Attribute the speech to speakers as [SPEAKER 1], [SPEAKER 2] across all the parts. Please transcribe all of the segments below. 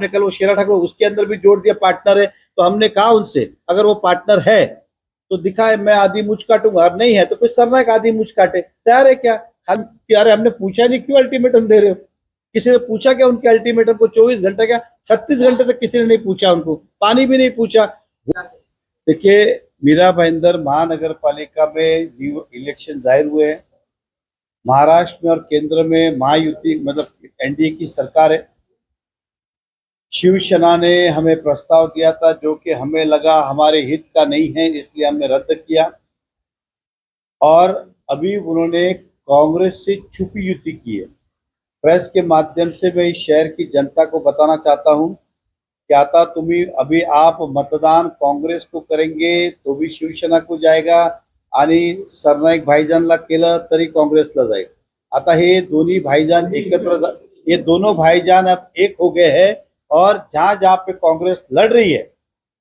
[SPEAKER 1] आपने कल वो शेरा ठाकुर उसके अंदर भी जोड़ दिया पार्टनर है, तो हमने कहा उनसे अगर वो पार्टनर है तो दिखाए, मैं आधी मुझ काटूंगा, और नहीं है तो फिर सरनायक आधी मुझ काटे। तैयार है क्या? हम अरे हमने पूछा नहीं, क्यों अल्टीमेटम दे रहे हो? किसी ने पूछा क्या उनके अल्टीमेटम को? 24 घंटे क्या 36 घंटे तक किसी ने नहीं पूछा, उनको पानी भी नहीं पूछा। देखिए, मीरा भाईंदर महानगर पालिका में इलेक्शन जाहिर हुए हैं। महाराष्ट्र में और केंद्र में महायुति मतलब एनडीए की सरकार है। शिवसेना ने हमें प्रस्ताव दिया था जो कि हमें लगा हमारे हित का नहीं है, इसलिए हमने रद्द किया। और अभी उन्होंने कांग्रेस से छुपी युति की है। प्रेस के माध्यम से मैं इस शहर की जनता को बताना चाहता हूं कि आता तुम्ही अभी आप मतदान काँग्रेस को करेंगे तो भी शिवसेना को जाएगा, आणि सरनाईक भाईजानला केलं तरी काँग्रेसला जाईल। आता हे दोन्ही भाईजान एकत्र, ये दोनों भाईजान अब एक हो गए हैं, और जहां जहां पे कांग्रेस लड़ रही है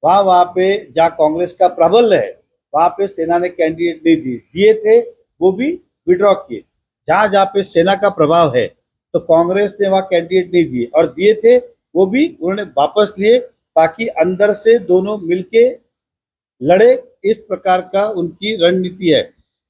[SPEAKER 1] वहां वहां पे जहां कांग्रेस का प्राबल्य है वहां पे सेना ने कैंडिडेट नहीं दिए थे, वो भी विड्रॉ किए। जहां जहां पे सेना का प्रभाव है तो कांग्रेस ने वहां कैंडिडेट नहीं दिए, और दिए थे वो भी उन्होंने वापस लिए, ताकि अंदर से दोनों मिलके लड़े। इस प्रकार का उनकी रणनीति है।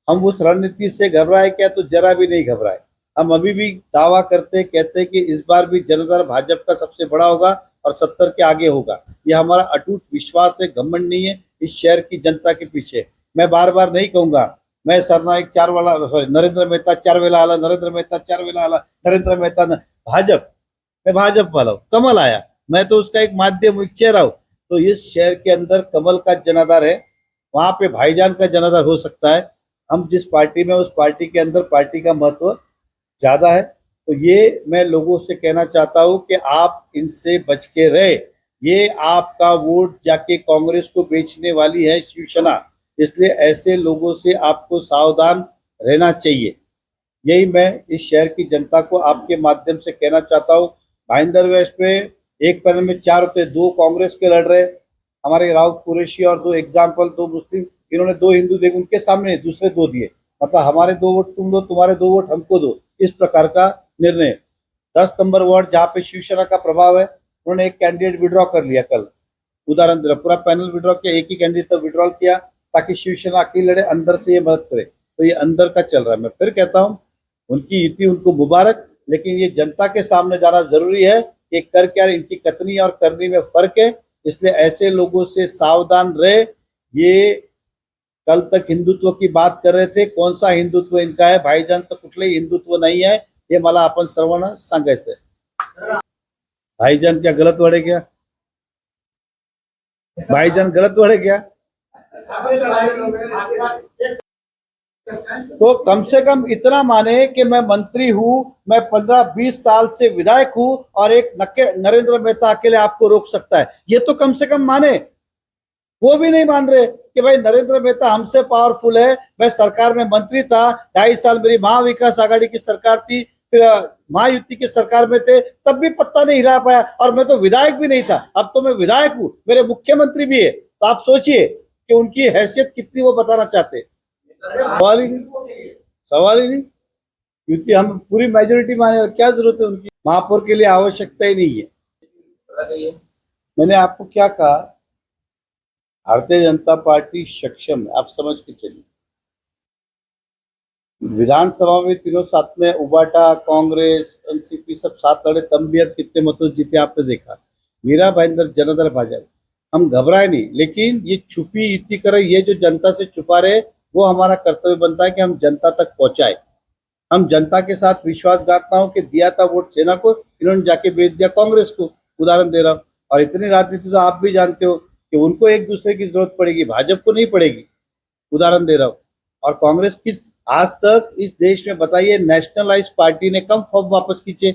[SPEAKER 1] हम उस रणनीति से घबराए क्या? तो जरा भी नहीं घबराए। हम अभी भी दावा करते कहते कि इस बार भी जनता दल भाजपा का सबसे बड़ा होगा और 70 के आगे होगा। ये हमारा अटूट विश्वास है, घमंड नहीं है इस शहर की जनता के पीछे। मैं बार बार नहीं कहूंगा मैं सरनाईक 4 वाला, सॉरी नरेंद्र मेहता 4 वेला आला, नरेंद्र मेहता 4 वेला आला, नरेंद्र मेहता भाजप, मैं भाजप वाला हूँ। कमल आया, मैं तो उसका एक माध्यम चेहरा हूँ। तो इस शहर के अंदर कमल का जनाधार है, वहां पे भाईजान का जनाधार हो सकता है। हम जिस पार्टी में, उस पार्टी के अंदर पार्टी का महत्व ज्यादा है। तो ये मैं लोगों से कहना चाहता हूं कि आप इनसे बच के रहे। ये आपका वोट जाके कांग्रेस को बेचने वाली है शिवसेना, इसलिए ऐसे लोगों से आपको सावधान रहना चाहिए। यही मैं इस शहर की जनता को आपके माध्यम से कहना चाहता हूँ। भाईंदर वेस्ट में एक पैनल में 4 होते, 2 कांग्रेस के लड़ रहे, हमारे राउत कुरैशी, और 2 एग्जाम्पल 2 मुस्लिम, इन्होंने 2 हिंदू देख उनके सामने दूसरे 2 दिए, मतलब हमारे 2 वोट तुम दो, तुम्हारे 2 वोट हमको दो, इस प्रकार का निर्णय। 10 नंबर वार्ड जहाँ पे शिवसेना का प्रभाव है, उन्होंने एक कैंडिडेट विड्रॉ कर लिया कल, उदाहरण दे रहा, पूरा पैनल विड्रॉ किया, एक ही कैंडिडेट तो विड्रॉल किया ताकि शिवसेना अकेले लड़े, अंदर से ये मदद करे। तो ये अंदर का चल रहा है। मैं फिर कहता हूँ उनकी युति उनको मुबारक, लेकिन ये जनता के सामने जाना जरूरी है कि कर क्या इनकी कथनी और करनी में फर्क है। इसलिए ऐसे लोगों से सावधान रहे। ये कल तक हिंदुत्व की बात कर रहे थे, कौन सा हिंदुत्व इनका है? भाईजान तो कुठलंही हिंदुत्व नहीं है, हे मला आपण सर्वांना सांगायचं है। भाईजान क्या गलत वर्ड है क्या? भाईजान गलत वर्ड है क्या? तो कम से कम इतना माने कि मैं मंत्री हूं, मैं 15-20 साल से विधायक हूं, और एक नरेंद्र मेहता अकेले आपको रोक सकता है, ये तो कम से कम माने। वो भी नहीं मान रहे कि भाई नरेंद्र मेहता हमसे पावरफुल है। मैं सरकार में मंत्री था, 2.5 साल मेरी महाविकास आघाड़ी की सरकार थी, फिर महायुति की सरकार में थे, तब भी पत्ता नहीं हिला पाया, और मैं तो विधायक भी नहीं था। अब तो मैं विधायक हूं, मेरे मुख्यमंत्री भी है। तो आप सोचिए कि उनकी हैसियत कितनी वो बताना चाहते। सवाल ही नहीं, सवाल ही नहीं। युति हम पूरी मेजोरिटी माने, क्या जरूरत है उनकी? महापौर के लिए आवश्यकता ही नहीं है। मैंने आपको क्या कहा? भारतीय जनता पार्टी सक्षम है, आप समझ के चलिए। विधानसभा में तीनों साथ में, उबाटा, कांग्रेस, एनसीपी सब साथ लड़े, तब भी अब कितने मतों जीते आपने देखा। मीरा भाईंदर जनार्दन भाजपा, हम घबराए नहीं, लेकिन ये छुपी युति करे, ये जो जनता से छुपा रहे, वो हमारा कर्तव्य बनता है कि हम जनता तक पहुंचाए। हम जनता के साथ विश्वासघात ना हो कि दिया था वोट सेना को, इन्होंने जाके बेच दिया कांग्रेस को, उदाहरण दे रहा हूँ। और इतनी राजनीति तो आप भी जानते हो कि उनको एक दूसरे की जरूरत पड़ेगी, भाजपा को नहीं पड़ेगी, उदाहरण दे रहा हूँ। और कांग्रेस किस आज तक इस देश में बताइए नेशनलाइज पार्टी ने कम फॉर्म वापस खींचे?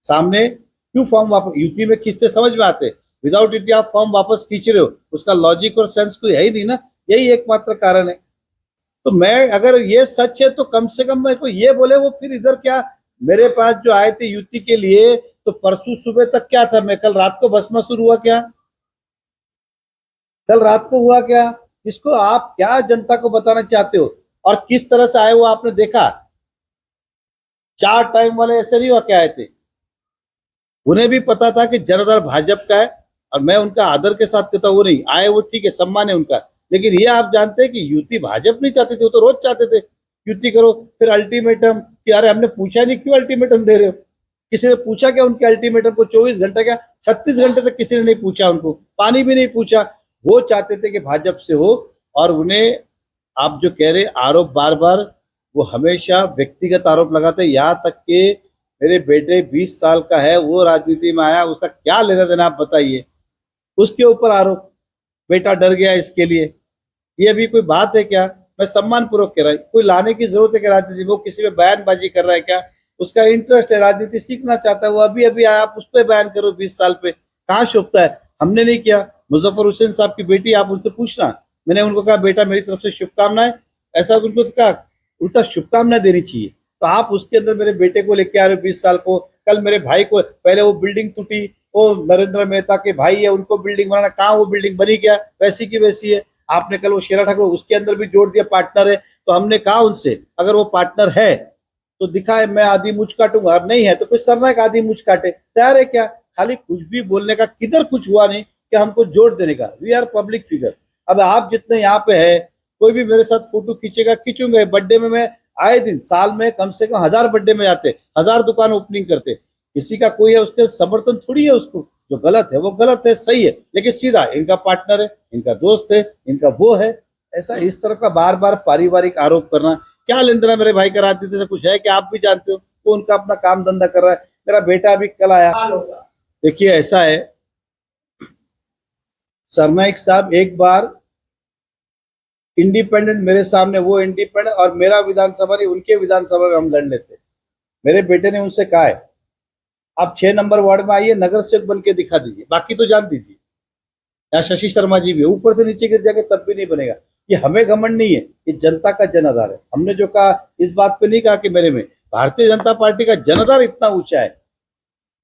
[SPEAKER 1] सामने क्यों फॉर्म वापस यूपी में खींचते समझ में आते, विदाउट यूपी आप फॉर्म वापस खींच रहे हो, उसका लॉजिक और सेंस कोई है ही नहीं ना। यही एकमात्र कारण है। तो मैं, अगर ये सच है तो कम से कम मेरे को ये बोले वो, फिर इधर क्या मेरे पास जो आए थे युति के लिए, तो परसों सुबह तक क्या था? मैं कल रात को भस्मासुर हुआ क्या? कल रात को हुआ क्या? इसको आप क्या जनता को बताना चाहते हो? और किस तरह से आए वो आपने देखा? 4 टाइम वाले ऐसे नहीं हुआ क्या आए थे? उन्हें भी पता था कि जनाधार भाजपा का है और मैं उनका आदर के साथ कहता हूं, वो नहीं आए, वो ठीक है, सम्मान है उनका। लेकिन ये आप जानते हैं कि युति भाजपा नहीं चाहते थे, वो तो रोज चाहते थे युति करो। फिर अल्टीमेटम कि अरे हमने पूछा नहीं, क्यों अल्टीमेटम दे रहे हो? किसी ने पूछा क्या उनके अल्टीमेटम को? 24 घंटे क्या 36 घंटे तक किसी ने नहीं पूछा, उनको पानी भी नहीं पूछा। वो चाहते थे कि भाजपा से हो। और उन्हें आप जो कह रहे आरोप बार बार, वो हमेशा व्यक्तिगत आरोप लगाते, यहाँ तक कि मेरे बेटे 20 साल का है, वो राजनीति में आया, उसका क्या लेना देना आप बताइए? उसके ऊपर आरोप, बेटा डर गया इसके लिए। ये भी कोई बात है क्या? मैं सम्मान पूर्वक कह रहा हूँ, कोई लाने की जरूरत है क्या राजनीति? वो किसी पे बयानबाजी कर रहा है क्या? उसका इंटरेस्ट है, राजनीति सीखना चाहता है, वो अभी अभी आया, आप उस पर बयान करो 20 साल पे, कहाँ शोभता है? हमने नहीं किया। मुजफ्फर हुसैन साहब की बेटी, आप उनसे पूछना, मैंने उनको कहा बेटा मेरी तरफ से शुभकामनाएं, ऐसा उनको कहा, उल्टा शुभकामनाएं देनी चाहिए। तो आप उसके अंदर मेरे बेटे को लेके आ रहे हो 20 साल को। कल मेरे भाई को, पहले वो बिल्डिंग टूटी, वो नरेंद्र मेहता के भाई है, उनको बिल्डिंग बनाना, कहाँ वो बिल्डिंग बनी? क्या वैसी की वैसी है। आपने कल वो शेरा ठाकुर, उसके अंदर भी जोड़ दिया पार्टनर है। तो हमने कहा उनसे, अगर वो पार्टनर है तो दिखाए, मैं आधी मुझ काटूंगा, और नहीं है तो फिर सरनायक आधी मुझ काटे। तैयार है क्या? खाली कुछ भी बोलने का, किधर कुछ हुआ नहीं कि हमको जोड़ देने का। We are public figure. अब आप जितने यहाँ पे है, कोई भी मेरे साथ फोटो खींचेगा, खींचूंगा। बर्थडे में मैं आए दिन, साल में कम से कम 1000 बर्थडे में जाते, 1000 दुकान ओपनिंग करते। किसी का कोई है उसके समर्थन थोड़ी है उसको। जो गलत है वो गलत है, सही है, लेकिन सीधा इनका पार्टनर है, इनका दोस्त है, इनका वो है, ऐसा इस तरह का बार बार पारिवारिक आरोप करना क्या लेन देना मेरे भाई का राजनीति से? कुछ है कि आप भी जानते हो, वो उनका अपना काम धंधा कर रहा है। मेरा बेटा अभी कल आया। देखिए ऐसा है सरनाइक साहब, एक बार इंडिपेंडेंट मेरे सामने, वो इंडिपेंडेंट और मेरा विधानसभा नहीं, उनके विधानसभा में हम लड़ लेते। मेरे बेटे ने उनसे कहा है आप 6 नंबर वार्ड में आइए, नगर सेवक बन के दिखा दीजिए, बाकी तो जान दीजिए। यहाँ शशि शर्मा जी भी ऊपर से नीचे गिर जाके तब भी नहीं बनेगा। ये हमें घमंड नहीं है, ये जनता का जनाधार है। हमने जो कहा इस बात पे नहीं कहा कि मेरे में, भारतीय जनता पार्टी का जनाधार इतना ऊंचा है।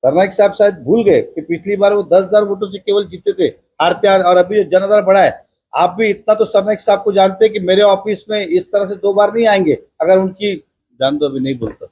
[SPEAKER 1] सरनाइक साहब शायद भूल गए कि पिछली बार वो 10,000 वोटों से केवल जीते थे, हारते हार, और अभी जनाधार बढ़ा है। आप भी इतना तो सरनाइक साहब को जानते हैं कि मेरे ऑफिस में इस तरह से 2 बार नहीं आएंगे। अगर उनकी जान दो, अभी नहीं बोलता।